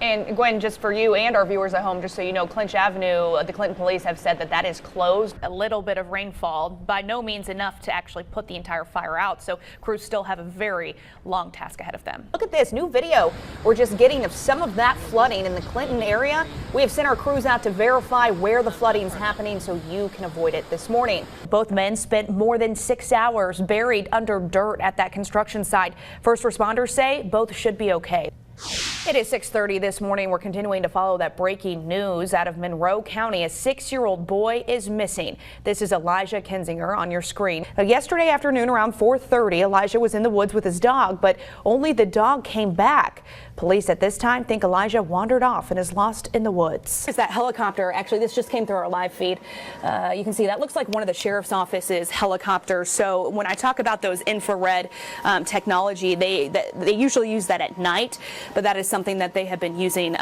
And Gwen, just for you and our viewers at home, just so you know, Clinch Avenue, the Clinton police have said that that is closed. A little bit of rainfall, by no means enough to actually put the entire fire out. So crews still have a very long task ahead of them. Look at this new video we're just getting of some of that flooding in the Clinton area. We have sent our crews out to verify where the flooding is happening so you can avoid it this morning. Both men spent more than 6 hours buried under dirt at that construction site. First responders say both should be okay. It is 6:30 this morning. We're continuing to follow that breaking news out of Monroe County. A 6-year-old boy is missing. This is Elijah Kinzinger on your screen. Yesterday afternoon around 4:30, Elijah was in the woods with his dog, but only the dog came back. Police at this time think Elijah wandered off and is lost in the woods. There's that helicopter. Actually, this just came through our live feed. You can see that looks like one of the sheriff's office's helicopters. So when I talk about those infrared technology, they usually use that at night, but that is something that they have been using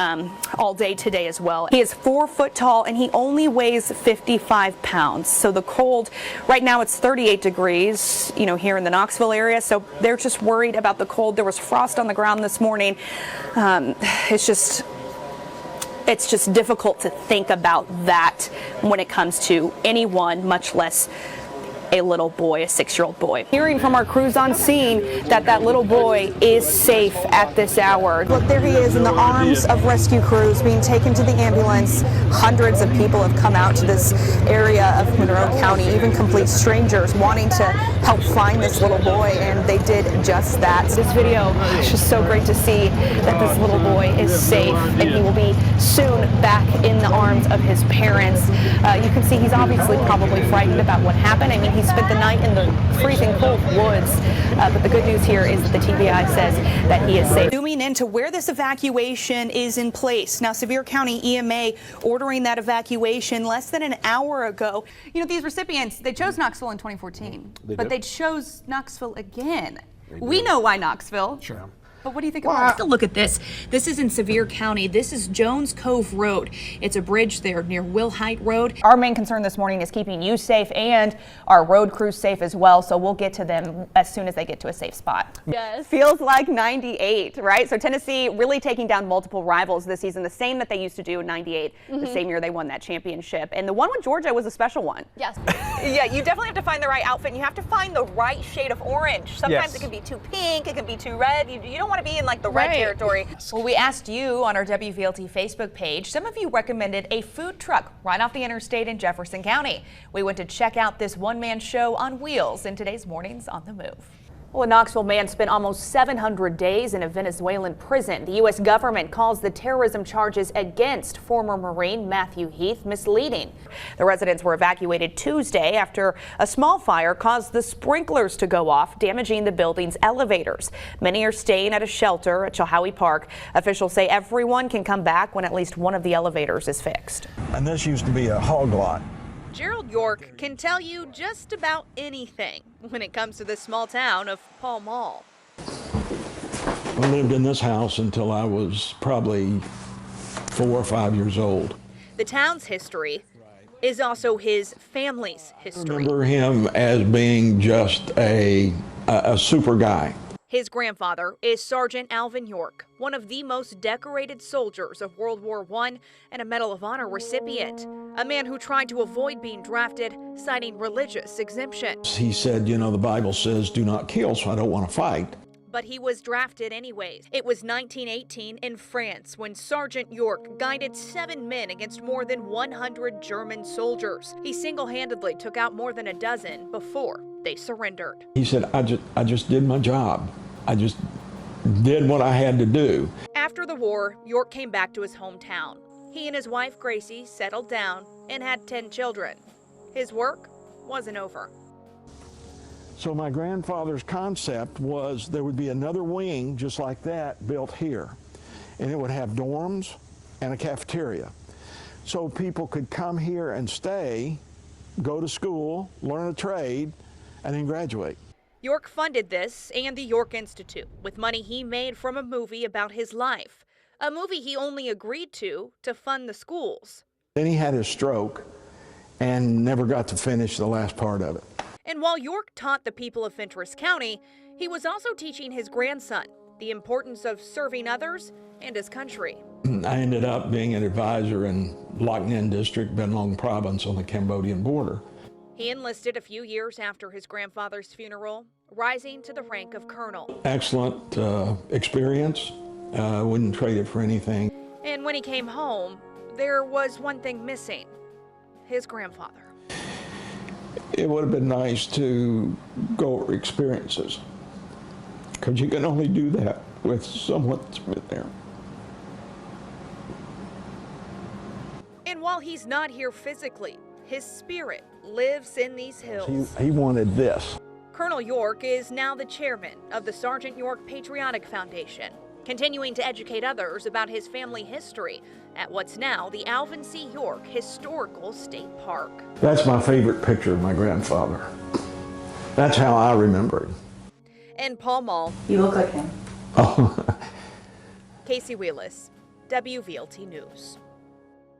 all day today as well. He is 4 foot tall and he only weighs 55 pounds. So the cold, right now it's 38 degrees, you know, here in the Knoxville area. So they're just worried about the cold. There was frost on the ground this morning. It's just difficult to think about that when it comes to anyone, much less a little boy, a 6-year-old boy. Hearing from our crews on scene that little boy is safe at this hour. Look, there he is in the arms of rescue crews being taken to the ambulance. Hundreds of people have come out to this area of Monroe County, even complete strangers wanting to help find this little boy, and they did just that. This video is just so great to see that this little boy is safe and he will be soon back in the arms of his parents. You can see he's obviously probably frightened about what happened. I mean, he spent the night in the freezing cold woods, but the good news here is that the TBI says that he is safe. Zooming into where this evacuation is in place. Now, Sevier County EMA ordering that evacuation less than an hour ago. You know, these recipients, they chose Knoxville in 2014, but they chose Knoxville again. We know why Knoxville. Sure. But what do you think about it? Take a look at this. This is in Sevier County. This is Jones Cove Road. It's a bridge there near Wilhite Road. Our main concern this morning is keeping you safe and our road crews safe as well. So we'll get to them as soon as they get to a safe spot. Yes. Feels like 98, right? So Tennessee really taking down multiple rivals this season, the same that they used to do in 98, the same year they won that championship. And the one with Georgia was a special one. Yes. Yeah, you definitely have to find the right outfit and you have to find the right shade of orange. Sometimes it can be too pink, it can be too red. You don't want to be in like the red territory. Well, we asked you on our WVLT Facebook page. Some of you recommended a food truck right off the interstate in Jefferson County. We went to check out this one-man show on wheels in today's Mornings on the Move. Well, a Knoxville man spent almost 700 days in a Venezuelan prison. The U.S. government calls the terrorism charges against former Marine Matthew Heath misleading. The residents were evacuated Tuesday after a small fire caused the sprinklers to go off, damaging the building's elevators. Many are staying at a shelter at Chilhowie Park. Officials say everyone can come back when at least one of the elevators is fixed. And this used to be a hog lot. Gerald York can tell you just about anything when it comes to the small town of Pall Mall. I lived in this house until I was probably 4 or 5 years old. The town's history is also his family's history. I remember him as being just a super guy. His grandfather is Sergeant Alvin York, one of the most decorated soldiers of World War I and a Medal of Honor recipient. A man who tried to avoid being drafted, citing religious exemptions. He said, you know, the Bible says do not kill, so I don't want to fight. But he was drafted anyways. It was 1918 in France when Sergeant York guided 7 men against more than 100 German soldiers. He single-handedly took out more than a dozen before they surrendered. He said, I just did my job. I just did what I had to do. After the war, York came back to his hometown. He and his wife Gracie settled down and had 10 children. His work wasn't over. So my grandfather's concept was there would be another wing just like that built here. And it would have dorms and a cafeteria. So people could come here and stay, go to school, learn a trade, and then graduate. York funded this and the York Institute with money he made from a movie about his life. A movie he only agreed to fund the schools. Then he had his stroke and never got to finish the last part of it. And while York taught the people of Fentress County, he was also teaching his grandson, the importance of serving others and his country. I ended up being an advisor in Loc Ninh District, Ben Long Province on the Cambodian border. He enlisted a few years after his grandfather's funeral, rising to the rank of colonel. Excellent experience. Wouldn't trade it for anything. And when he came home, there was one thing missing: his grandfather. It would have been nice to go over experiences, because you can only do that with someone that's been there. And while he's not here physically, his spirit lives in these hills. He wanted this. Colonel York is now the chairman of the Sergeant York Patriotic Foundation, continuing to educate others about his family history at what's now the Alvin C. York Historical State Park. That's my favorite picture of my grandfather. That's how I remember him. In Pall Mall, You look like him. Oh. Casey Wheeless, WVLT News.